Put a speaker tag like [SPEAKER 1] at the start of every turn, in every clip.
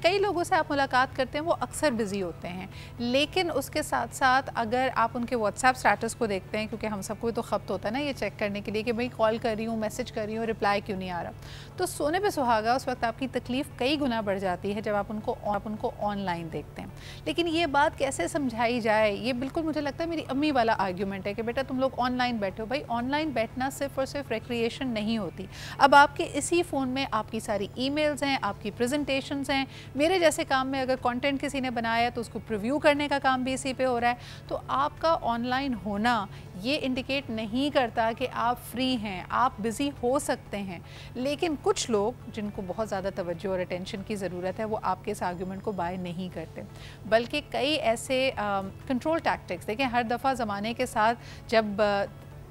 [SPEAKER 1] کئی لوگوں سے آپ ملاقات کرتے ہیں وہ اکثر بزی ہوتے ہیں، لیکن اس کے ساتھ ساتھ اگر آپ ان کے واٹس ایپ اسٹیٹس کو دیکھتے ہیں، کیونکہ ہم سب کو بھی تو خبت ہوتا ہے نا یہ چیک کرنے کے لیے کہ بھئی کال کر رہی ہوں، میسج کر رہی ہوں، رپلائی کیوں نہیں آ رہا، تو سونے پہ سہاگا اس وقت آپ کی تکلیف کئی گنا بڑھ جاتی ہے جب آپ ان کو آن لائن دیکھتے ہیں۔ لیکن یہ بات کیسے سمجھائی جائے، یہ بالکل مجھے لگتا ہے میری امی والا آرگیومنٹ ہے کہ بیٹا تم لوگ آن لائن بیٹھو۔ بھائی آن لائن بیٹھنا صرف اور صرف ریکریشن نہیں ہوتی، اب آپ کے اسی فون میں آپ کی ساری ای میلز ہیں، آپ کی پریزنٹیشنز ہیں، میرے جیسے کام میں اگر کانٹینٹ کسی نے بنایا تو اس کو پریویو کرنے کا کام بھی اسی پہ ہو رہا ہے، تو آپ کا آن لائن ہونا یہ انڈیکیٹ نہیں کرتا کہ آپ فری ہیں، آپ بزی ہو سکتے ہیں۔ لیکن کچھ لوگ جن کو بہت زیادہ توجہ اور اٹینشن کی ضرورت ہے وہ آپ کے اس آرگیومنٹ کو بائی نہیں کرتے، بلکہ کئی ایسے کنٹرول ٹیکٹکس، دیکھیں ہر دفعہ زمانے کے ساتھ جب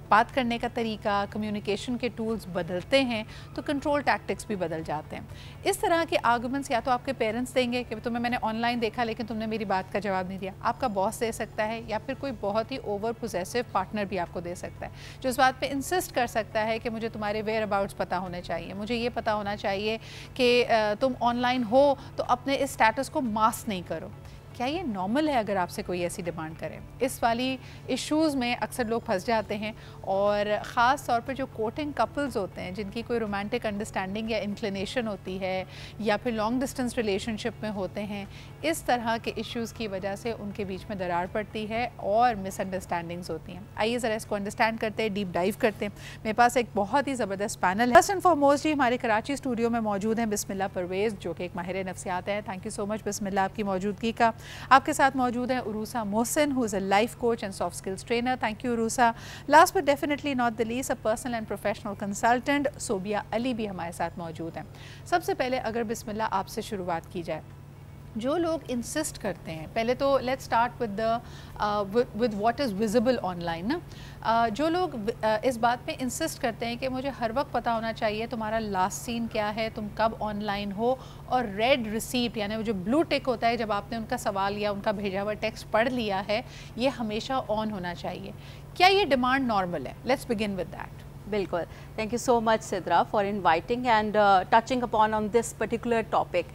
[SPEAKER 1] بات کرنے کا طریقہ، کمیونیکیشن کے ٹولز بدلتے ہیں تو کنٹرول ٹیکٹکس بھی بدل جاتے ہیں۔ اس طرح کے آرگومنٹس یا تو آپ کے پیرنٹس دیں گے کہ تمہیں میں نے آن لائن دیکھا لیکن تم نے میری بات کا جواب نہیں دیا، آپ کا باس دے سکتا ہے، یا پھر کوئی بہت ہی اوور پوزیسو پارٹنر بھی آپ کو دے سکتا ہے جو اس بات پہ انسسٹ کر سکتا ہے کہ مجھے تمہارے ویئر اباؤٹس پتہ ہونے چاہیے، مجھے یہ پتہ ہونا چاہیے کہ تم آن لائن ہو تو اپنے اس سٹیٹس کو ماسک نہیں کرو۔ کیا یہ نارمل ہے اگر آپ سے کوئی ایسی ڈیمانڈ کرے؟ اس والی ایشوز میں اکثر لوگ پھنس جاتے ہیں، اور خاص طور پہ جو کوٹنگ کپلز ہوتے ہیں جن کی کوئی رومانٹک انڈرسٹینڈنگ یا انکلینیشن ہوتی ہے یا پھر لانگ ڈسٹنس ریلیشن شپ میں ہوتے ہیں، اس طرح کے ایشوز کی وجہ سے ان کے بیچ میں درار پڑتی ہے اور مس انڈرسٹینڈنگز ہوتی ہیں۔ آئیے ذرا اس کو انڈرسٹینڈ کرتے ہیں، ڈیپ ڈائیو کرتے ہیں۔ میرے پاس ایک بہت ہی زبردست پینل ہے۔ فرسٹ اینڈ فارموسٹ جی ہمارے کراچی اسٹوڈیو میں موجود ہیں بسم اللہ پرویز، جو کہ ایک ماہر نفسیات ہیں۔ تھینک یو سو مچ بسم اللہ آپ کی موجودگی کا۔ آپ کے ساتھ موجود ہیں عروسہ محسن who is a life coach and soft skills trainer. Thank you عروسہ. Last but definitely not the least, a personal and professional consultant Sobia علی بھی ہمارے ساتھ موجود ہیں۔ سب سے پہلے اگر بسم اللہ آپ سے شروعات کی جائے، جو لوگ انسسٹ کرتے ہیں، پہلے تو let's start with what is visible on line نا، جو لوگ اس بات پہ انسسٹ کرتے ہیں کہ مجھے ہر وقت پتہ ہونا چاہیے تمہارا لاسٹ سین کیا ہے، تم کب آن لائن ہو، اور ریڈ ریسیپٹ یعنی وہ جو بلو ٹک ہوتا ہے جب آپ نے ان کا سوال یا ان کا بھیجا ہوا ٹیکسٹ پڑھ لیا ہے، یہ ہمیشہ آن ہونا چاہیے۔ کیا یہ ڈیمانڈ نارمل ہے؟ Let's begin with that.
[SPEAKER 2] بالکل، thank you so much Sidra for inviting and touching upon on this particular topic.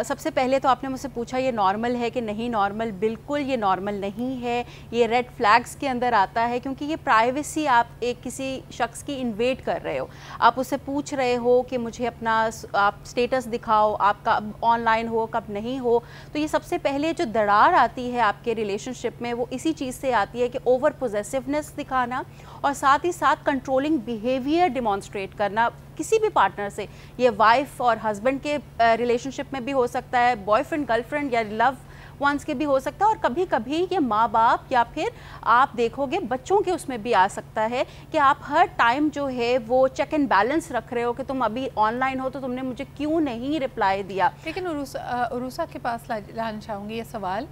[SPEAKER 2] سب سے پہلے تو آپ نے مجھ سے پوچھا یہ نارمل ہے کہ نہیں نارمل، بالکل یہ نارمل نہیں ہے، یہ ریڈ فلیگس کے اندر آتا ہے، کیونکہ یہ پرائیویسی آپ ایک کسی شخص کی انویٹ کر رہے ہو، آپ اسے پوچھ رہے ہو کہ مجھے اپنا آپ اسٹیٹس دکھاؤ، آپ کا آن لائن ہو کب نہیں ہو، تو یہ سب سے پہلے جو درار آتی ہے آپ کے ریلیشن شپ میں وہ اسی چیز سے آتی ہے کہ اوور پوزیسونیس دکھانا، اور ساتھ ہی ساتھ کنٹرولنگ بیہیویئر ڈیمانسٹریٹ کرنا کسی بھی پارٹنر سے۔ یہ وائف اور ہسبینڈ کے ریلیشن شپ میں بھی ہو سکتا ہے، بوائے فرینڈ گرل فرینڈ یا لو ونس کے بھی ہو سکتا ہے، اور کبھی کبھی یہ ماں باپ یا پھر آپ دیکھو گے بچوں کے اس میں بھی آ سکتا ہے کہ آپ ہر ٹائم جو ہے وہ چیک اینڈ بیلنس رکھ رہے ہو کہ تم ابھی آن لائن ہو تو تم نے مجھے کیوں نہیں رپلائی دیا۔
[SPEAKER 1] لیکن عروسہ کے پاس لانا چاہوں گی یہ سوال،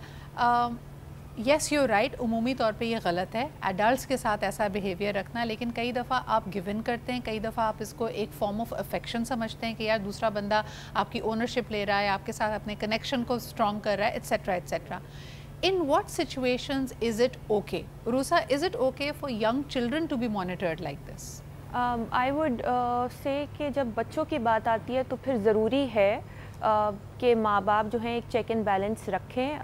[SPEAKER 1] یس یو رائٹ، عمومی طور پہ یہ غلط ہے ایڈلٹس کے ساتھ ایسا بیہیویئر رکھنا، لیکن کئی دفعہ آپ گیون کرتے ہیں، کئی دفعہ آپ اس کو ایک فارم آف افیکشن سمجھتے ہیں کہ یار دوسرا بندہ آپ کی اونرشپ لے رہا ہے، آپ کے ساتھ اپنے کنیکشن کو اسٹرانگ کر رہا ہے، et cetera et cetera. In what situations is it okay? Urusa, is it okay for young children to be monitored like this?
[SPEAKER 3] I would say کہ جب بچوں کی بات آتی ہے تو پھر ضروری ہے کہ ماں باپ جو ہیں ایک چیک اینڈ بیلنس رکھیں۔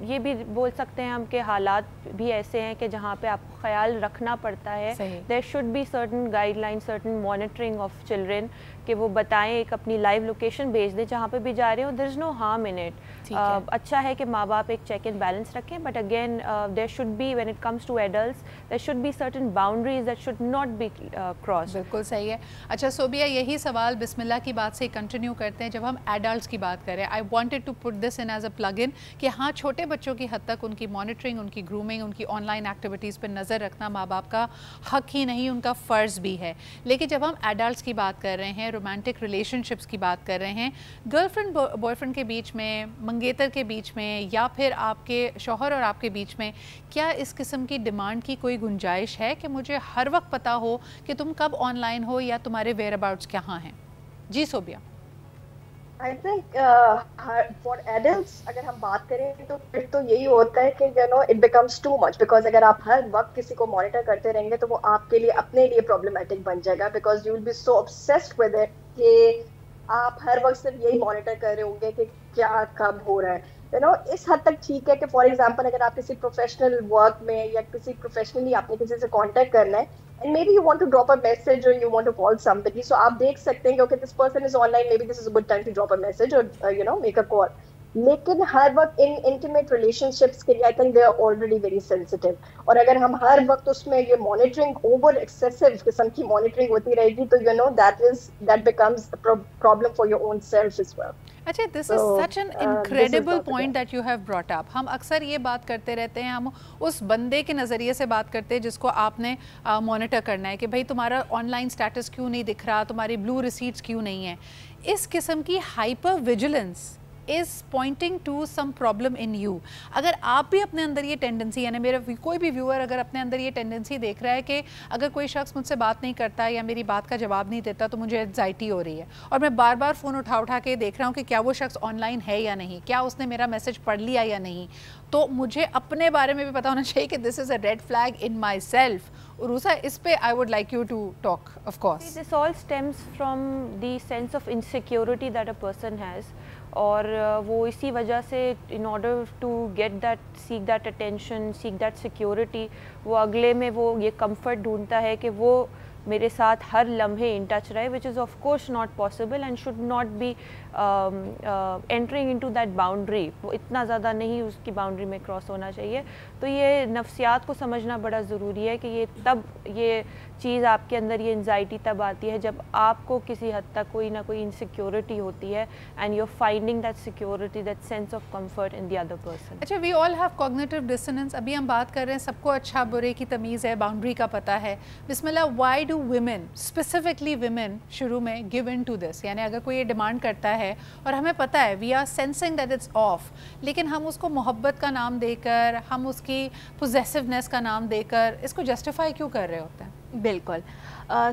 [SPEAKER 3] یہ بھی بول سکتے ہیں ہم کہ حالات بھی ایسے ہیں کہ جہاں پہ آپ کو خیال رکھنا پڑتا ہے۔ There should be certain guideline, certain monitoring of children, کہ وہ بتائیں، ایک اپنی لائیو لوکیشن بھیج دیں جہاں پہ بھی جا رہے ہو، دیر از نو ہارم ان اٹ۔ اچھا ہے کہ ماں باپ ایک چیک اینڈ بیلنس رکھیں، but again there should be when it comes to adults there should be certain boundaries that should not be cross.
[SPEAKER 1] بالکل صحیح ہے۔ اچھا صوبیہ، یہی سوال بسم اللہ کی بات سے کنٹینیو کرتے ہیں، جب ہم ایڈلٹس کی بات کریں، I wanted to put this in as a plug in کہ ہاں چھوٹے بچوں کی حد تک ان کی مانیٹرنگ، ان کی گرومنگ، ان کی آن لائن ایکٹیویٹیز پہ نظر رکھنا ماں باپ کا حق ہی نہیں، ان کا فرض بھی ہے۔ لیکن جب ہم ایڈلٹس کی بات کر رہے ہیں، رومانٹک ریلیشن شپس کی بات کر رہے ہیں، گرل فرینڈ بوائے فرینڈ کے بیچ میں، منگیتر کے بیچ میں، یا پھر آپ کے شوہر اور آپ کے بیچ میں، کیا اس قسم کی ڈیمانڈ کی کوئی گنجائش ہے کہ مجھے ہر وقت پتہ ہو کہ تم کب آن لائن ہو یا تمہارے ویئر اباؤٹس کہاں ہیں؟ جی Sobia.
[SPEAKER 4] I think for adults اگر ہم بات کریں تو پھر تو یہی ہوتا ہے کہ it becomes too much, because اگر آپ ہر وقت کسی کو مانیٹر کرتے رہیں گے تو وہ آپ کے لیے اپنے لیے پرابلمٹک بن جائے گا, because you will be so obsessed with it کہ آپ ہر وقت صرف یہی مانیٹر کر رہے ہوں گے کہ کیا کب ہو رہا ہے. اس حد تک ٹھیک ہے کہ فار ایگزامپل اگر آپ کسی پروفیشنل ورک میں یا کسی پروفیشنلی آپ نے کسی سے کانٹیکٹ کرنا ہے and maybe you want to drop a message or you want to call somebody, so آپ دیکھ سکتے ہیں کہ okay, this person is online, maybe this is a good time to drop a message or make a call. لیکن ہر وقت ان intimate relation ships کے لیے I think they are already very sensitive, اور اگر ہم ہر وقت اس میں یہ مانیٹرنگ اوور ایکسیسو قسم کی مانیٹرنگ ہوتی رہے گی تو that becomes problem for your own self as well.
[SPEAKER 1] اچھا, this is such an incredible point that you have brought up. ہم اکثر یہ بات کرتے رہتے ہیں, ہم اس بندے کے نظریے سے بات کرتے ہیں جس کو آپ نے مانیٹر کرنا ہے کہ بھائی تمہارا آن لائن اسٹیٹس کیوں نہیں دکھ رہا, تمہاری بلو ریسیٹس کیوں نہیں ہیں. اس قسم کی hyper vigilance is pointing to some problem in you. اگر آپ بھی اپنے اندر یہ ٹینڈنسی, یعنی میرا کوئی بھی ویور اگر اپنے اندر یہ ٹینڈنسی دیکھ رہا ہے کہ اگر کوئی شخص مجھ سے بات نہیں کرتا یا میری بات کا جواب نہیں دیتا تو مجھے انزائٹی ہو رہی ہے, اور میں بار بار فون اٹھا کے دیکھ رہا ہوں کہ کیا وہ شخص آن لائن ہے یا نہیں, کیا اس نے میرا میسج پڑھ لیا یا نہیں, تو مجھے اپنے بارے میں بھی پتا ہونا چاہیے کہ this is a red flag in my self. Aroosa, اس پہ I would like you to talk, of course.
[SPEAKER 3] This all stems from the sense of insecurity that a person has, اور وہ اسی وجہ سے in order to get that, seek that attention, seek that security, وہ اگلے میں وہ یہ comfort ڈھونڈتا ہے کہ وہ میرے ساتھ ہر لمحے ان ٹچ رہے, which is of course not possible and should not be entering into that boundary. وہ اتنا زیادہ نہیں اس کی باؤنڈری میں کراس ہونا چاہیے. تو یہ نفسیات کو سمجھنا بڑا ضروری ہے کہ یہ تب یہ چیز آپ کے اندر, یہ انزائٹی تب آتی ہے جب آپ کو کسی حد تک کوئی نہ کوئی انسیکیورٹی ہوتی ہے and you're finding that security, that sense of comfort in the other person.
[SPEAKER 1] اچھا, we all have cognitive dissonance. ابھی ہم بات کر رہے ہیں سب کو اچھا برے کی تمیز ہے, باؤنڈری کا پتہ ہے. بسم اللہ, why do women, specifically women, شروع میں give in to this؟ یعنی اگر کوئی یہ ڈیمانڈ کرتا ہے اور ہمیں پتہ ہے we are sensing that it's off, لیکن ہم اس کو محبت کا نام دے کر, ہم اس کی possessiveness کا نام دے کر اس کو جسٹیفائی کیوں کر رہے ہوتے ہیں؟
[SPEAKER 2] بالکل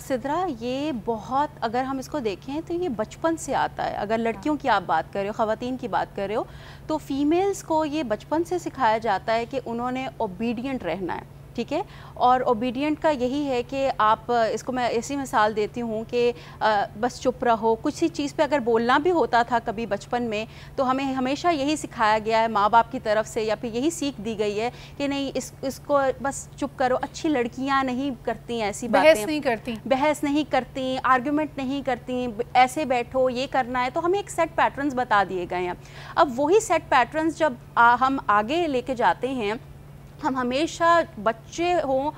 [SPEAKER 2] سدرا, یہ بہت, اگر ہم اس کو دیکھیں تو یہ بچپن سے آتا ہے. اگر لڑکیوں کی آپ بات کر رہے ہو, خواتین کی بات کر رہے ہو, تو فیمیلز کو یہ بچپن سے سکھایا جاتا ہے کہ انہوں نے اوبیڈینٹ رہنا ہے, ٹھیک ہے. اور اوبیڈینٹ کا یہی ہے کہ آپ, اس کو میں ایسی مثال دیتی ہوں کہ بس چپ رہو. کچھ ہی چیز پہ اگر بولنا بھی ہوتا تھا کبھی بچپن میں تو ہمیں ہمیشہ یہی سکھایا گیا ہے ماں باپ کی طرف سے, یا پھر یہی سیکھ دی گئی ہے کہ نہیں اس کو بس چپ کرو. اچھی لڑکیاں نہیں کرتی ایسی باتیں, بحث نہیں کرتی, آرگیومنٹ نہیں کرتی, ایسے بیٹھو, یہ کرنا ہے. تو ہمیں ایک سیٹ پیٹرنز بتا دیے گئے ہیں. اب وہی سیٹ پیٹرنز جب ہم آگے لے کے جاتے ہیں, ہم ہمیشہ بچے ہوں,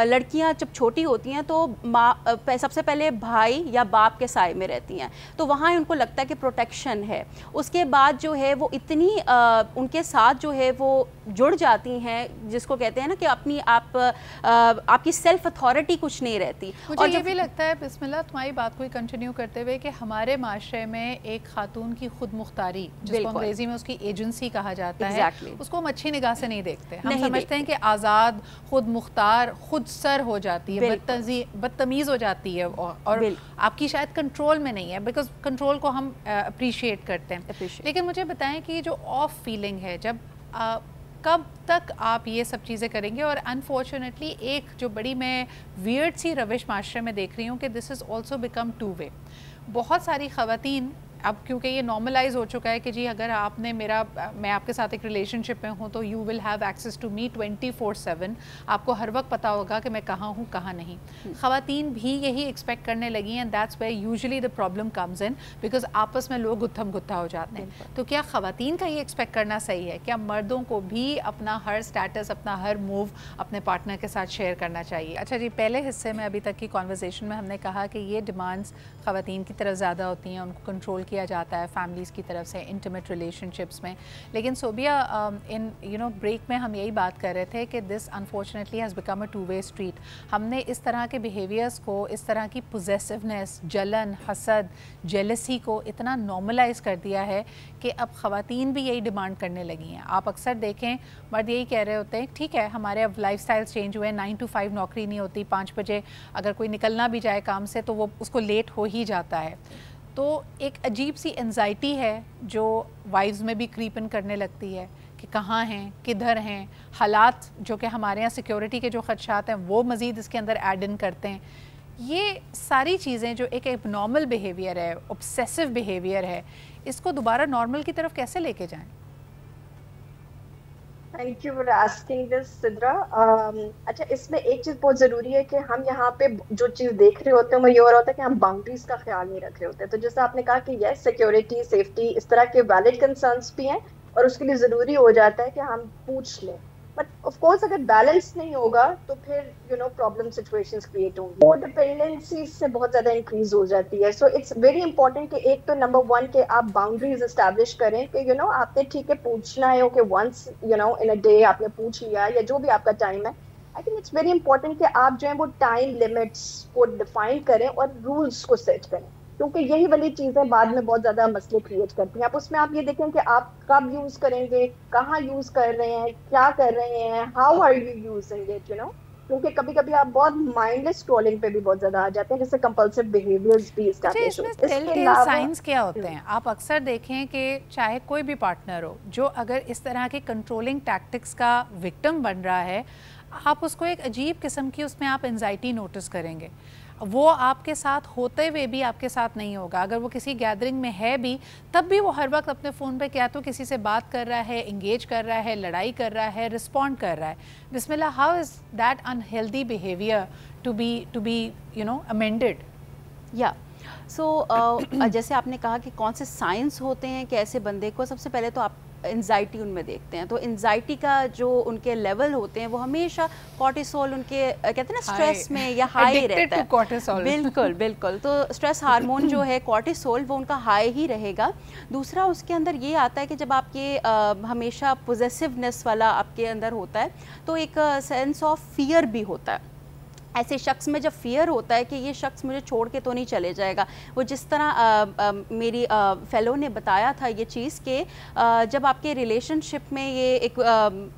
[SPEAKER 2] لڑکیاں جب چھوٹی ہوتی ہیں تو ماں سب سے پہلے بھائی یا باپ کے سائے میں رہتی ہیں, تو وہاں ان کو لگتا ہے کہ پروٹیکشن ہے. اس کے بعد جو ہے وہ اتنی ان کے ساتھ جو ہے وہ جڑ جاتی ہیں, جس کو کہتے ہیں نا کہ اپنی آپ کی سیلف اتھارٹی کچھ نہیں رہتی.
[SPEAKER 1] مجھے یہ بھی لگتا ہے, بسم اللہ, تمہاری بات کو کنٹینیو کرتے ہوئے, کہ ہمارے معاشرے میں ایک خاتون کی خود مختاری, جس کو انگریزی میں اس کی ایجنسی کہا جاتا ہے, اس کو ہم اچھی نگاہ سے نہیں دیکھتے. ہم سمجھتے ہیں کہ آزاد, خود مختار, خود سر ہو جاتی ہے, بدتمیز ہو جاتی ہے, اور آپ کی شاید کنٹرول میں نہیں ہے, بیکاز کنٹرول کو ہم اپریشیٹ کرتے ہیں. لیکن مجھے بتائیں کہ جو آف فیلنگ ہے, جب کب تک آپ یہ سب چیزیں کریں گے؟ اور انفارچونیٹلی ایک جو بڑی میں ویئرڈ سی روش معاشرے میں دیکھ رہی ہوں کہ this is also become to وے. بہت ساری خواتین اب کیونکہ یہ نارملائز ہو چکا ہے کہ جی اگر آپ نے میں آپ کے ساتھ ایک ریلیشن شپ میں ہوں تو you will have access to me 24/7, آپ کو ہر وقت پتہ ہوگا کہ میں کہاں ہوں کہاں نہیں. خواتین بھی یہی ایکسپیکٹ کرنے لگی ہیں, that's where usually the problem comes in, because آپس میں لوگ گتھم گتھا ہو جاتے ہیں. تو کیا خواتین کا یہ ایکسپیکٹ کرنا صحیح ہے؟ کیا مردوں کو بھی اپنا ہر اسٹیٹس, اپنا ہر موو اپنے پارٹنر کے ساتھ شیئر کرنا چاہیے؟ اچھا جی, پہلے حصے میں ابھی تک کی کانورسیشن میں ہم نے کہا کہ یہ ڈیمانڈس خواتین کی طرف زیادہ ہوتی ہیں, ان کو کنٹرول کیا جاتا ہے فیملیز کی طرف سے انٹیمیٹ ریلیشن شپس میں. لیکن صوبیہ, ان بریک میں ہم یہی بات کر رہے تھے کہ this unfortunately has become a two way street. ہم نے اس طرح کے بیہیویئرس کو, اس طرح کی پوزیسونیس, جلن, حسد, جیلسی کو اتنا نارملائز کر دیا ہے کہ اب خواتین بھی یہی ڈیمانڈ کرنے لگی ہیں. آپ اکثر دیکھیں مرد یہی کہہ رہے ہوتے ہیں ٹھیک ہے ہمارے اب لائف سٹائلز چینج ہوئے, 9 to 5 نوکری نہیں ہوتی, 5 بجے اگر کوئی نکلنا بھی جائے کام سے تو وہ اس کو لیٹ ہو ہی جاتا ہے. تو ایک عجیب سی انزائٹی ہے جو وائفز میں بھی کریپ ان کرنے لگتی ہے کہ کہاں ہیں, کدھر ہیں. حالات جو کہ ہمارے یہاں سیکیورٹی کے جو خدشات ہیں وہ مزید اس کے اندر ایڈ ان کرتے ہیں. یہ ساری چیزیں جو ایک ابنارمل بیہیویئر ہے, obsessive بیہیویئر ہے, اس کو دوبارہ نارمل کی طرف کیسے لے کے جائیں؟
[SPEAKER 4] Thank you for asking this Sidra. اچھا, اس میں ایک چیز بہت ضروری ہے کہ ہم یہاں پہ جو چیز دیکھ رہے ہوتے ہیں وہ یہ ہو رہا ہوتا ہے کہ ہم باؤنڈریز کا خیال نہیں رکھ رہے ہوتے. تو جیسے آپ نے کہا کہ یس, سیکیورٹی, سیفٹی, اس طرح کے ویلڈ کنسرنس بھی ہیں اور اس کے لیے ضروری ہو جاتا ہے کہ ہم پوچھ لیں. بٹ آف کورس اگر بیلنس نہیں ہوگا تو پھر پرابلم سچویشنز کریٹ ہوں گی, وہ ڈپینڈنسی سے بہت زیادہ انکریز ہو جاتی ہے. سو اٹس ویری امپورٹنٹ کہ ایک تو نمبر 1 کہ آپ باؤنڈریز اسٹیبلش کریں کہ آپ نے ٹھیک ہے پوچھنا ہے, okay once in a day آپ نے پوچھ لیا یا جو بھی آپ کا ٹائم ہے. I think it's very important کہ آپ جو ہے وہ ٹائم لمٹس کو ڈیفائن کریں اور رولس کو سیٹ کریں, کیونکہ یہی والی چیزیں بعد میں بہت زیادہ مسئلے کریٹ کرتی ہیں. آپ اس میں آپ یہ دیکھیں کہ آپ کب یوز کریں گے, کہاں یوز کر رہے ہیں, کیا کر رہے ہیں, how are you using it, کیونکہ کبھی کبھی آپ بہت مائنڈ لیس اسکرولنگ پہ بھی بہت زیادہ آ جاتے ہیں, جیسے کمپلسو بیہیویئرز بھی اسٹیبلش ہوتے ہیں. اس کے علاوہ
[SPEAKER 1] سائنس کیا ہوتے ہیں, آپ اکثر دیکھیں کہ چاہے کوئی بھی پارٹنر ہو جو اگر اس طرح کے کنٹرولنگ ٹیکٹکس کا وکٹم بن رہا ہے, آپ اس کو ایک عجیب قسم کی اس میں آپ انزائٹی نوٹس کریں گے. وہ آپ کے ساتھ ہوتے ہوئے بھی آپ کے ساتھ نہیں ہوگا. اگر وہ کسی گیدرنگ میں ہے بھی, تب بھی وہ ہر وقت اپنے فون پہ کیا تو کسی سے بات کر رہا ہے, انگیج کر رہا ہے, لڑائی کر رہا ہے, رسپونڈ کر رہا ہے. بسم اللہ, how is that unhealthy behaviour to be amended?
[SPEAKER 2] یا سو جیسے آپ نے کہا کہ کون سے سائنس ہوتے ہیں کہ ایسے بندے کو, سب سے پہلے تو آپ انزائٹی ان میں دیکھتے ہیں. تو انزائٹی کا جو ان کے لیول ہوتے ہیں وہ ہمیشہ کورٹیسول ان کے کہتے ہیں نا اسٹریس میں یا ہائی رہتا ہے. بالکل بالکل. تو اسٹریس ہارمون جو ہے کورٹیسول وہ ان کا ہائی ہی رہے گا. دوسرا اس کے اندر یہ آتا ہے کہ جب آپ کے ہمیشہ پوزیسونیس والا آپ کے اندر ہوتا ہے تو ایک سینس آف فیئر بھی ہوتا ہے. ایسے شخص میں جب فیئر ہوتا ہے کہ یہ شخص مجھے چھوڑ کے تو نہیں چلے جائے گا. وہ جس طرح میری فیلو نے بتایا تھا یہ چیز کہ جب آپ کے ریلیشن شپ میں یہ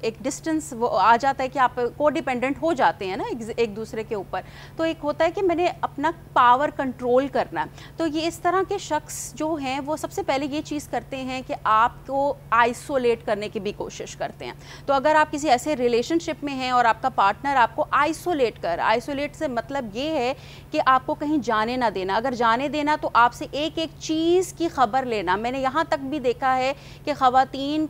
[SPEAKER 2] ایک ڈسٹنس وہ آ جاتا ہے کہ آپ کو ڈیپینڈنٹ ہو جاتے ہیں نا ایک دوسرے کے اوپر, تو ایک ہوتا ہے کہ میں نے اپنا پاور کنٹرول کرنا ہے. تو یہ اس طرح کے شخص جو ہیں وہ سب سے پہلے یہ چیز کرتے ہیں کہ آپ کو آئسولیٹ کرنے کی بھی کوشش کرتے ہیں. تو اگر آپ کسی ایسے ریلیشن شپ میں ہیں اور آپ کا پارٹنر آپ کو آئسولیٹ سے مطلب یہ ہے کہ آپ کو کہیں جانے نہ دینا. اگر جانے دینا تو آپ سے ایک ایک چیز کی خبر لینا. میں نے یہاں تک بھی دیکھا ہے کہ خواتین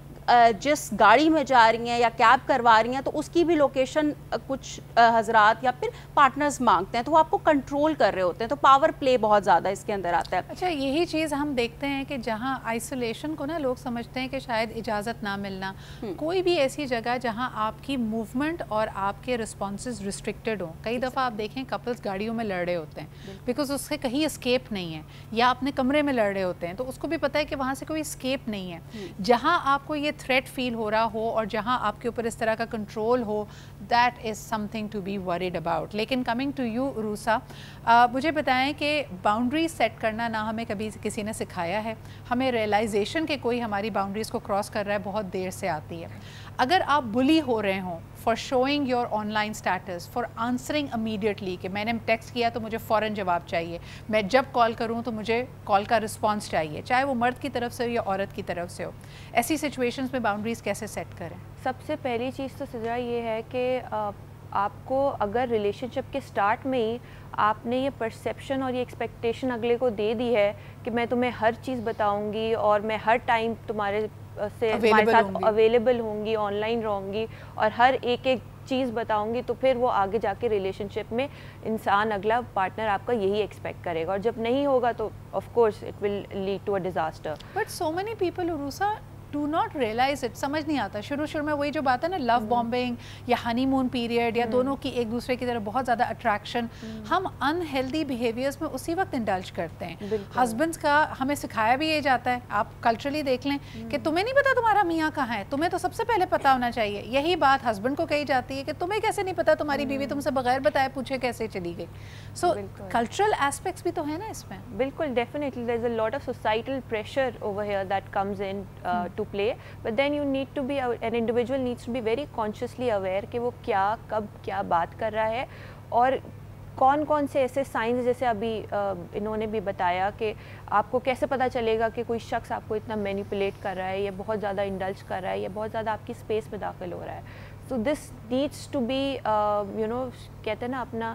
[SPEAKER 2] جس گاڑی میں جا رہی ہیں یا کیب کروا رہی ہیں تو اس کی بھی لوکیشن کچھ حضرات یا پھر پارٹنرز مانگتے ہیں, تو وہ آپ کو کنٹرول کر رہے ہوتے ہیں. تو پاور پلے بہت زیادہ اس کے اندر آتا ہے.
[SPEAKER 1] اچھا, یہی چیز ہم دیکھتے ہیں کہ جہاں آئسولیشن کو نا لوگ سمجھتے ہیں کہ شاید اجازت نہ ملنا, کوئی بھی ایسی جگہ جہاں آپ کی موومنٹ اور آپ کے رسپانسز ریسٹرکٹیڈ ہوں. کئی دفعہ آپ دیکھیں کپلز گاڑیوں میں لڑ رہے ہوتے ہیں بیکاز اس سے کہیں اسکیپ نہیں ہے, یا اپنے کمرے میں لڑ رہے ہوتے ہیں تو اس کو بھی پتہ ہے کہ وہاں سے کوئی اسکیپ نہیں ہے. جہاں آپ کو یہ تھریٹ فیل ہو رہا ہو اور جہاں آپ کے اوپر اس طرح کا کنٹرول ہو, that is something to be worried about. لیکن کمنگ ٹو یو روسا, مجھے بتائیں کہ باؤنڈریز سیٹ کرنا نہ ہمیں کبھی کسی نے سکھایا ہے. ہمیں ریئلائزیشن کہ کوئی ہماری باؤنڈریز کو کراس کر رہا ہے بہت دیر سے آتی ہے. اگر آپ بلی ہو رہے ہوں for showing your online status, for answering immediately کہ میں نے ٹیکسٹ کیا تو مجھے فوراً جواب چاہیے, میں جب کال کروں تو مجھے کال کا رسپانس چاہیے, چاہے وہ مرد کی طرف سے ہو یا عورت کی طرف سے ہو, ایسی سچویشنز میں باؤنڈریز کیسے سیٹ کریں؟
[SPEAKER 3] سب سے پہلی چیز تو سجا یہ ہے کہ آپ کو اگر ریلیشن شپ کے سٹارٹ میں ہی آپ نے یہ پرسیپشن اور یہ ایکسپیکٹیشن اگلے کو دے دی ہے کہ میں تمہیں ہر چیز بتاؤں گی اور میں ہر ٹائم تمہارے ساتھ اویلیبل ہوں گی, آن لائن رہوں گی اور ہر ایک چیز بتاؤں گی, تو پھر وہ آگے جا کے ریلیشن شپ میں انسان اگلا پارٹنر آپ کا یہی ایکسپیکٹ کرے گا, اور جب نہیں ہوگا تو of course it will lead to a disaster.
[SPEAKER 1] But so many people Urusa do not realise it, سمجھ نہیں آتا. شروع میں وہی جو بات ہے نا لو بامبنگ یا ہنی مون پیریڈ یا دونوں کی ایک دوسرے کی طرف بہت زیادہ اٹریکشن, ہم انہیلدی بیہیویئرز میں اسی وقت انڈلج کرتے ہیں. ہسبینڈس کا ہمیں سکھایا بھی یہ جاتا ہے, آپ کلچرلی دیکھ لیں کہ تمہیں نہیں پتا تمہارا میاں کہاں ہے, تمہیں تو سب سے پہلے پتا ہونا چاہیے. یہی بات ہسبینڈ کو کہی جاتی ہے کہ تمہیں کیسے نہیں پتا تمہاری بیوی تم سے بغیر بتائے پوچھے کیسے چلی گئی. سو کلچرل ایسپیکٹس بھی تو ہے نا اس میں.
[SPEAKER 3] بالکل, definitely there is a lot of societal pressure over here that comes into play, but then you need to be an individual needs to be very consciously aware کہ وہ کیا کب کیا بات کر رہا ہے, اور کون کون سے ایسے سائنس, جیسے ابھی انہوں نے بھی بتایا کہ آپ کو کیسے پتہ چلے گا کہ کوئی شخص آپ کو اتنا مینیپولیٹ کر رہا ہے یا بہت زیادہ انڈلج کر رہا ہے یا بہت زیادہ آپ کی اسپیس میں داخل ہو رہا ہے. سو دس نیڈس ٹو بی کہتے ہیں نا اپنا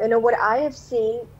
[SPEAKER 4] what I have seen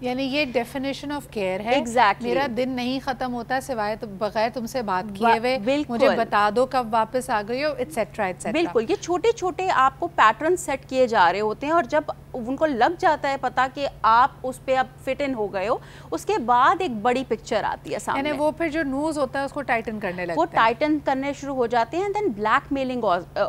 [SPEAKER 1] یعنی یہ ڈیفینیشن آف کیئر ہے.
[SPEAKER 2] Exactly.
[SPEAKER 1] میرا دن نہیں ختم ہوتا سوائے بغیر تم سے بات کیے ہوئے, مجھے بتا دو کب واپس آ گئی ہو, ایٹسیٹرا ایٹسیٹرا.
[SPEAKER 2] بالکل, یہ چھوٹے چھوٹے آپ کو پیٹرن سیٹ کیے جا رہے ہوتے ہیں, اور جب ان کو لگ جاتا ہے پتا کہ آپ اس پہ اب فٹ ان ہو گئے ہو, اس کے بعد ایک بڑی پکچر آتی ہے سامنے.
[SPEAKER 1] یعنی وہ پھر جو نوز ہوتا ہے اس کو ٹائٹن کرنے لگتا ہے,
[SPEAKER 2] وہ ٹائٹن کرنے شروع ہو جاتے ہیں. Then blackmailing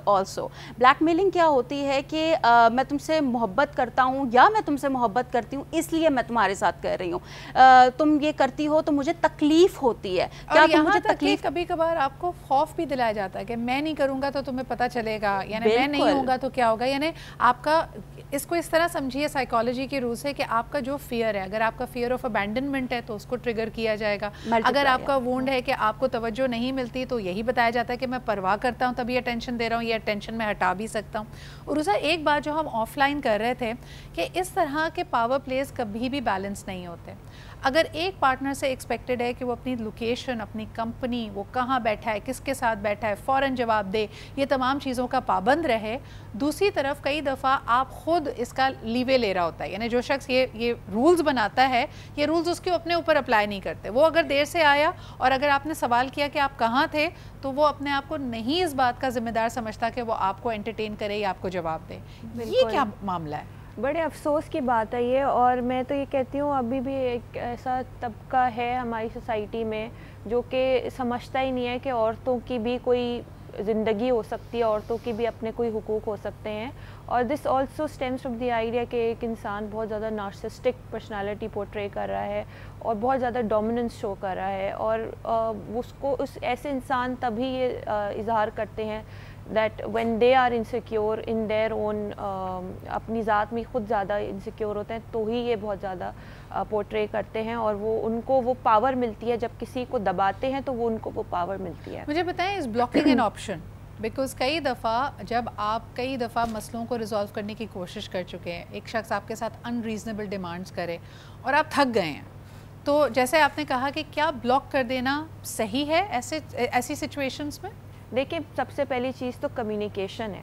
[SPEAKER 2] also. Blackmailing کیا ہوتی ہے کہ میں تم سے محبت کرتا ہوں یا میں تم سے محبت کرتی ہوں اس لیے میں تمہارے ساتھ کر رہی ہوں, تم یہ کرتی ہو تو مجھے تکلیف ہوتی ہے.
[SPEAKER 1] کیا تم مجھے تکلیف, کبھی کبھار آپ کو خوف بھی دلایا جاتا ہے کہ میں نہیں کروں گا تو تمہیں پتہ چلے گا, یعنی میں نہیں ہوں گا تو کیا ہوگا. یعنی آپ کا اس کو اس طرح سمجھیے سائیکالوجی کے روح سے کہ آپ کا جو فیئر ہے, اگر آپ کا فیئر آف ابینڈنمنٹ ہے تو اس کو ٹریگر کیا جائے گا. اگر آپ کا وونڈ ہے کہ آپ کو توجہ نہیں ملتی تو یہی بتایا جاتا ہے کہ میں پرواہ کرتا ہوں تبھی اٹینشن دے رہا ہوں, یہ اٹینشن میں ہٹا بھی سکتا ہوں. اور اسے ایک بات جو ہم آف لائن کر رہے تھے کہ اس طرح کے پاور پلیز کبھی بھی بیلنس نہیں ہوتے. اگر ایک پارٹنر سے ایکسپیکٹڈ ہے کہ وہ اپنی لوکیشن, اپنی کمپنی, وہ کہاں بیٹھا ہے, کس کے ساتھ بیٹھا ہے, فوراً جواب دے, یہ تمام چیزوں کا پابند رہے. دوسری طرف کئی دفعہ آپ خود اس کا لیوے لے رہا ہوتا ہے, یعنی جو شخص یہ رولز بناتا ہے یہ رولز اس کے اپنے اوپر اپلائی نہیں کرتے. وہ اگر دیر سے آیا اور اگر آپ نے سوال کیا کہ آپ کہاں تھے تو وہ اپنے آپ کو نہیں اس بات کا ذمہ دار سمجھتا کہ وہ آپ کو انٹرٹین کرے یا آپ کو جواب دے. یہ کیا معاملہ ہے؟
[SPEAKER 3] بڑے افسوس کی بات ہے یہ, اور میں تو یہ کہتی ہوں ابھی بھی ایک ایسا طبقہ ہے ہماری سوسائٹی میں جو کہ سمجھتا ہی نہیں ہے کہ عورتوں کی بھی کوئی زندگی ہو سکتی ہے, عورتوں کی بھی اپنے کوئی حقوق ہو سکتے ہیں. اور this also stems from the idea کہ ایک انسان بہت زیادہ نارسسٹک پرسنالٹی پورٹرے کر رہا ہے اور بہت زیادہ ڈومیننس شو کر رہا ہے, اور اس کو ایسے انسان تبھی یہ اظہار کرتے ہیں that when they are insecure in their own اپنی ذات میں خود زیادہ انسیکیور ہوتے ہیں تو ہی یہ بہت زیادہ پورٹرے کرتے ہیں, اور وہ ان کو وہ پاور ملتی ہے جب کسی کو دباتے ہیں تو وہ ان کو وہ پاور ملتی ہے.
[SPEAKER 1] مجھے بتائیں اس بلاکنگ این آپشن, بیکاز کئی دفعہ مسئلوں کو ریزالو کرنے کی کوشش کر چکے ہیں, ایک شخص آپ کے ساتھ ان ریزنیبل ڈیمانڈس کرے اور آپ تھک گئے ہیں, تو جیسے آپ نے کہا کہ کیا بلاک کر دینا صحیح ہے ایسی سچویشنس میں؟
[SPEAKER 3] دیکھیں سب سے پہلی چیز تو کمیونیکیشن ہے,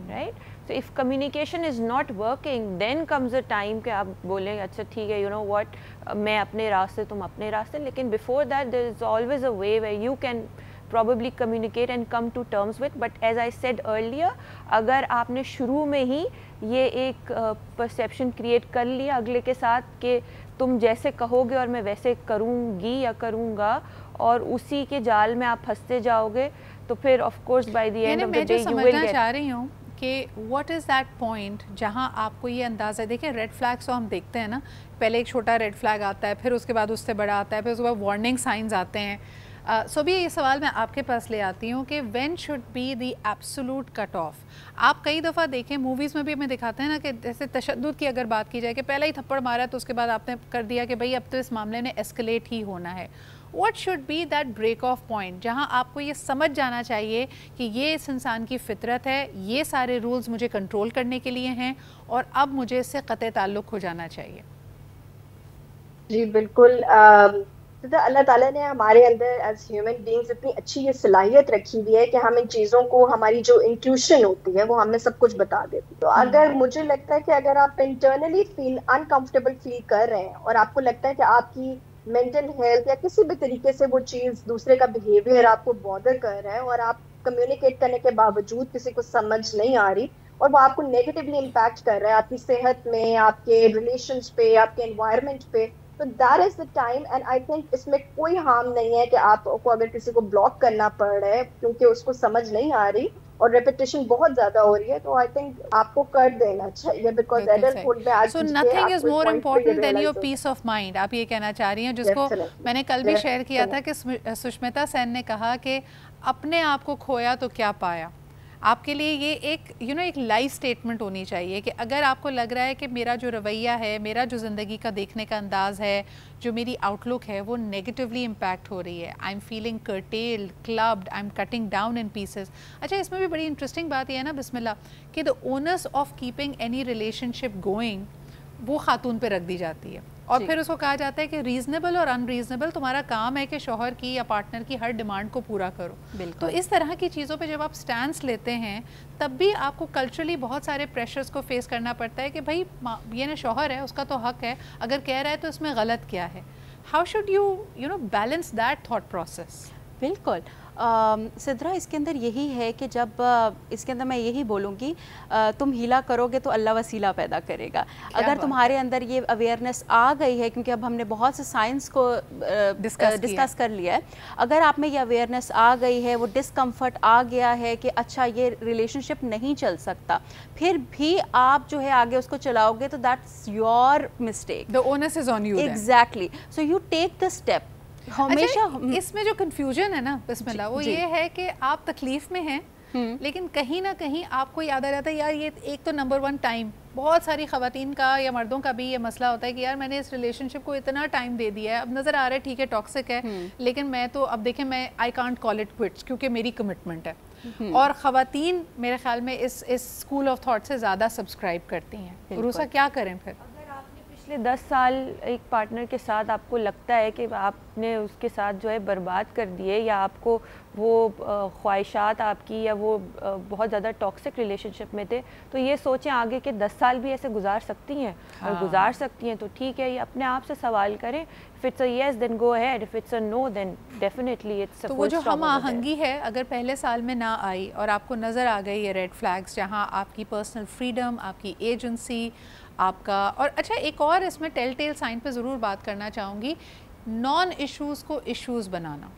[SPEAKER 3] right. So if communication is not working then comes a time کہ آپ بولیں اچھا ٹھیک ہے, یو نو واٹ, میں اپنے راستے تم اپنے راستے, لیکن before that there is always a way where you can probably communicate and come to terms with. But as I said earlier, اگر آپ نے شروع میں ہی یہ ایک perception create کر لیا اگلے کے ساتھ کہ تم جیسے کہو گے اور میں ویسے کروں گی یا کروں گا, اور اسی کے جال میں آپ پھنستے جاؤ گے, تو پھر of course by the end of the day you will get.
[SPEAKER 1] میں چاہ رہی ہوں کہ واٹ از دیٹ پوائنٹ جہاں آپ کو یہ اندازہ ہے, دیکھیں ریڈ فلیگس تو ہم دیکھتے ہیں نا, پہلے ایک چھوٹا ریڈ فلیگ آتا ہے, پھر اس کے بعد اس سے بڑا آتا ہے, پھر اس کے بعد وارننگ سائنز آتے ہیں. سو بھی یہ سوال میں آپ کے پاس لے آتی ہوں کہ when should be the absolute cut off. آپ کئی دفعہ دیکھیں موویز میں بھی ہمیں دکھاتے ہیں نا کہ جیسے تشدد کی اگر بات کی جائے کہ پہلا ہی تھپڑ مارا تو اس کے بعد آپ نے کر دیا کہ بھائی اب تو اس معاملے نے ایسکلیٹ ہی ہونا ہے. What should be that break off point جہاں آپ کو یہ سمجھ جانا چاہیے کہ یہ اس انسان کی فطرت ہے, یہ سارے رولز مجھے کنٹرول کرنے کے لیے ہیں اور اب مجھے اس سے قطع تعلق ہو جانا چاہیے؟
[SPEAKER 4] جی بالکل. اللہ تعالیٰ نے ہمارے اندر ایز ہیومن بینگز اتنی اچھی یہ صلاحیت رکھی ہوئی ہے کہ ہم ان چیزوں کو, ہماری جو انٹیوشن ہوتی ہے وہ ہمیں سب کچھ بتا دیتی ہے. تو اگر مجھے لگتا ہے کہ اگر آپ انٹرنلی انکمفرٹیبل فیل کر رہے ہیں اور آپ کو لگتا ہے کہ آپ کی مینٹل ہیلتھ یا کسی بھی طریقے سے وہ چیز, دوسرے کا بیہیویئر آپ کو بادر کر رہا ہے اور آپ کمیونیکیٹ کرنے کے باوجود کسی کو سمجھ نہیں آ رہی اور وہ آپ کو نیگیٹولی امپیکٹ کر رہا ہے آپ کی صحت میں, آپ کے ریلیشنز پہ, آپ کے انوائرمنٹ پہ, تو that is the time. And I think اس میں کوئی ہارم نہیں ہے کہ آپ کو اگر کسی کو بلاک کرنا پڑ رہا ہے کیونکہ اس کو سمجھ نہیں آ رہی اور ریپیٹیشن بہت زیادہ ہو رہی ہے, تو آئی تھنک آپ کو کر دینا چاہیے بیکاز ایڈلٹہڈ میں آج
[SPEAKER 1] so nothing is more important than your peace of mind. آپ یہ کہنا چاہ رہی ہیں, جس کو میں نے کل بھی شیئر کیا تھا کہ سشمتا سین نے کہا کہ اپنے آپ کو کھویا تو کیا پایا. آپ کے لیے یہ ایک ایک لائف اسٹیٹمنٹ ہونی چاہیے کہ اگر آپ کو لگ رہا ہے کہ میرا جو رویہ ہے, میرا جو زندگی کا دیکھنے کا انداز ہے, جو میری آؤٹ لک ہے وہ نیگیٹیولی امپیکٹ ہو رہی ہے, I am feeling curtailed, clubbed, I am cutting down in pieces. اچھا اس میں بھی بڑی انٹرسٹنگ بات یہ ہے نا بسم اللہ کہ the onus of keeping any relationship going وہ خاتون پہ رکھ دی جاتی ہے. اور پھر اس کو کہا جاتا ہے کہ ریزنیبل اور ان ریزنیبل تمہارا کام ہے کہ شوہر کی یا پارٹنر کی ہر ڈیمانڈ کو پورا کرو. تو اس طرح کی چیزوں پہ جب آپ سٹینس لیتے ہیں تب بھی آپ کو کلچرلی بہت سارے پریشرز کو فیس کرنا پڑتا ہے کہ بھائی یہ نا شوہر ہے, اس کا تو حق ہے, اگر کہہ رہا ہے تو اس میں غلط کیا ہے. How should you know balance that thought process?
[SPEAKER 2] بالکل سدرا, اس کے اندر یہی ہے کہ جب اس کے اندر میں یہی بولوں گی تم ہیلا کرو گے تو اللہ وسیلہ پیدا کرے گا. اگر تمہارے اندر یہ اویئرنیس آ گئی ہے, کیونکہ اب ہم نے بہت سے سائنس کو ڈسکس کر لیا ہے, اگر آپ میں یہ اویئرنیس آ گئی ہے, وہ ڈسکمفرٹ آ گیا ہے کہ اچھا یہ ریلیشن شپ نہیں چل سکتا, پھر بھی آپ جو ہے آگے اس کو چلاؤ گے تو that's your mistake.
[SPEAKER 1] The onus is on you.
[SPEAKER 2] Exactly. So you take the step. ہمیشہ
[SPEAKER 1] اس میں جو کنفیوژن ہے نا بسم اللہ, وہ یہ ہے کہ آپ تکلیف میں ہیں لیکن کہیں نہ کہیں آپ کو یاد آ جاتا ہے یار یہ ایک تو نمبر 1 ٹائم, بہت ساری خواتین کا یا مردوں کا بھی یہ مسئلہ ہوتا ہے کہ یار میں نے اس ریلیشن شپ کو اتنا ٹائم دے دیا ہے, اب نظر آ رہا ہے ٹھیک ہے ٹاکسک ہے, لیکن میں تو اب دیکھیں میں آئی کانٹ کال اٹ کوئٹس کیونکہ میری کمٹمنٹ ہے. اور خواتین میرے خیال میں اس اسکول آف تھاٹ سے زیادہ سبسکرائب کرتی ہیں. عروسہ کیا کریں پھر؟
[SPEAKER 3] پچھلے 10 سال ایک پارٹنر کے ساتھ آپ کو لگتا ہے کہ آپ نے اس کے ساتھ جو ہے برباد کر دیے, یا آپ کو وہ خواہشات آپ کی یا وہ بہت زیادہ ٹاکسک ریلیشن شپ میں تھے, تو یہ سوچیں آگے کہ 10 سال بھی ایسے گزار سکتی ہیں, اور گزار سکتی ہیں تو ٹھیک ہے. یہ اپنے آپ سے سوال کریں, if it's a yes then go ahead, if it's a no then definitely it's a full stop.
[SPEAKER 1] تو وہ جو ہم آہنگی ہے اگر پہلے سال میں نہ آئی اور آپ کو نظر آ گئی یہ ریڈ فلیگز, جہاں آپ کی پرسنل فریڈم, آپ کی ایجنسی, آپ کا, اور اچھا ایک اور اس میں ٹیل ٹیل سائن پہ ضرور بات کرنا چاہوں گی, نان ایشوز کو ایشوز بنانا.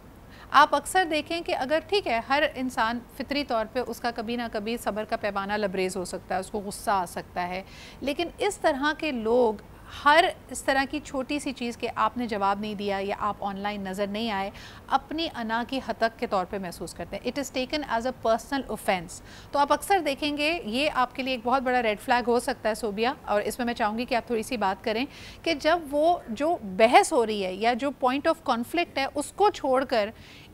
[SPEAKER 1] آپ اکثر دیکھیں کہ اگر ٹھیک ہے ہر انسان فطری طور پہ اس کا کبھی نہ کبھی صبر کا پیمانہ لبریز ہو سکتا ہے, اس کو غصہ آ سکتا ہے, لیکن اس طرح کے لوگ ہر اس طرح کی چھوٹی سی چیز کہ آپ نے جواب نہیں دیا یا آپ آن لائن نظر نہیں آئے اپنی انا کی حتک کے طور پہ محسوس کرتے ہیں. It is taken as a personal offence. تو آپ اکثر دیکھیں گے یہ آپ کے لیے ایک بہت بڑا ریڈ فلیگ ہو سکتا ہے صوبیہ, اور اس میں چاہوں گی کہ آپ تھوڑی سی بات کریں کہ جب وہ جو بحث ہو رہی ہے یا جو پوائنٹ آف کانفلکٹ ہے اس کو چھوڑ کر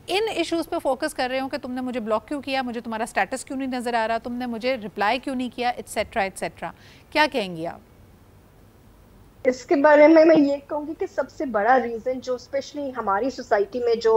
[SPEAKER 1] ان ایشوز پہ فوکس کر رہے ہوں کہ تم نے مجھے بلاک کیوں کیا, مجھے تمہارا سٹیٹس کیوں نہیں نظر آ رہا, تم نے مجھے رپلائی کیوں نہیں کیا, ایٹسیٹرا ایٹسیٹرا. کیا کہیں گی آپ
[SPEAKER 4] اس کے بارے میں؟ میں یہ کہوں گی کہ سب سے بڑا ریزن جو اسپیشلی ہماری سوسائٹی میں جو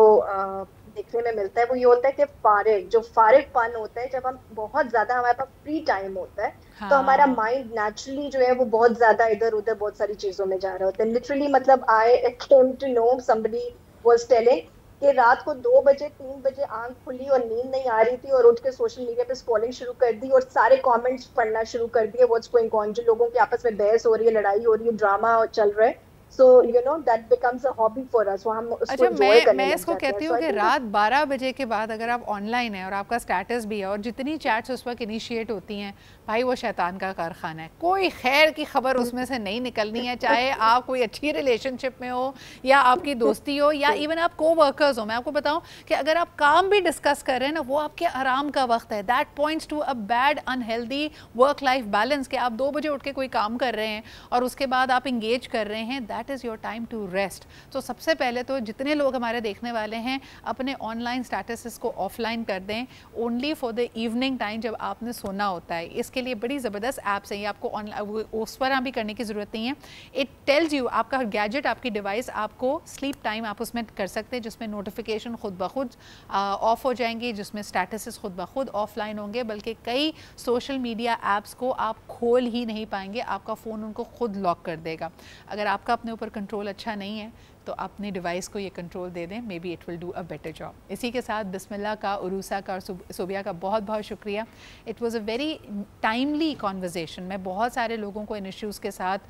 [SPEAKER 4] دیکھنے میں ملتا ہے وہ یہ ہوتا ہے کہ جو فارغ پن ہوتا ہے, جب ہم بہت زیادہ ہمارے پاس فری ٹائم ہوتا ہے تو ہمارا مائنڈ نیچرلی جو ہے وہ بہت زیادہ ادھر ادھر بہت ساری چیزوں میں جا رہا ہوتا ہے. لٹرلی مطلب I came to know somebody was telling کہ رات کو 2 بجے 3 بجے آنکھ کھلی اور نیند نہیں آ رہی تھی اور اٹھ کے سوشل میڈیا پہ اسکرولنگ شروع کر دی اور سارے کامنٹس پڑھنا شروع کر دیے, واٹس گوئنگ آن, جو لوگوں کے آپس میں بحث ہو رہی ہے, لڑائی ہو رہی ہے, ڈراما چل رہا ہے. So you know that becomes a hobby for us. وہ ہم اس کو enjoy کرنے
[SPEAKER 1] میں اس کو کہتی ہوں کہ رات 12 بجے کے بعد اگر آپ آن لائن ہیں اور آپ کا سٹیٹس بھی ہے اور جتنی چیٹس اس وقت انیشیٹ ہوتی ہیں, بھائی وہ شیطان کا کارخانہ ہے. کوئی خیر کی خبر اس میں سے نہیں نکلنی ہے, چاہے آپ کوئی اچھی ریلیشن شپ میں ہو یا آپ کی دوستی ہو یا ایون آپ کو ورکرز ہو. میں آپ کو بتاؤں کہ اگر آپ کام بھی ڈسکس کر رہے ہیں نا, وہ آپ کے آرام کا وقت ہے. That points to a bad unhealthy work life balance, کہ آپ 2 بجے اٹھ کے کوئی کام کر رہے ہیں اور اس کے بعد آپ انگیج کر رہے ہیں, that is your time to rest. تو سب سے پہلے تو جتنے لوگ ہمارے دیکھنے والے ہیں اپنے آن لائن اسٹیٹسز کو آف لائن کر دیں, only for the evening time جب آپ نے سونا ہوتا ہے. اس کے لیے بڑی زبردست ایپس ہیں, یہ آپ کو اس پر بھی کرنے کی ضرورت نہیں ہے. اٹ ٹیلز یو, آپ کا گیجٹ, آپ کی ڈیوائس آپ کو سلیپ ٹائم آپ اس میں کر سکتے ہیں, جس میں نوٹیفیکیشن خود بخود آف ہو جائیں گی, جس میں اسٹیٹسز خود بخود آف لائن ہوں گے, بلکہ کئی سوشل میڈیا ایپس کو آپ کھول ہی نہیں پائیں گے, آپ کا فون ان کو خود لاک کر دے گا. اگر آپ کا اپنے اوپر کنٹرول اچھا نہیں ہے تو اپنی ڈیوائس کو یہ کنٹرول دے دیں, maybe it will do a better job. اسی کے ساتھ بسم اللہ کا, عروسہ کا اور صوبیہ کا بہت بہت شکریہ. It was a very timely conversation. میں بہت سارے لوگوں کو ان ایشوز کے ساتھ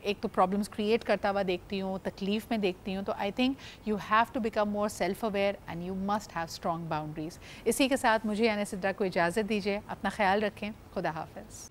[SPEAKER 1] ایک تو پرابلمس کریٹ کرتا ہوا دیکھتی ہوں, تکلیف میں دیکھتی ہوں. تو I think you have to become more self aware and you must have strong boundaries. اسی کے ساتھ مجھے یعنی صدرا کو اجازت دیجیے. اپنا خیال رکھیں. خدا حافظ.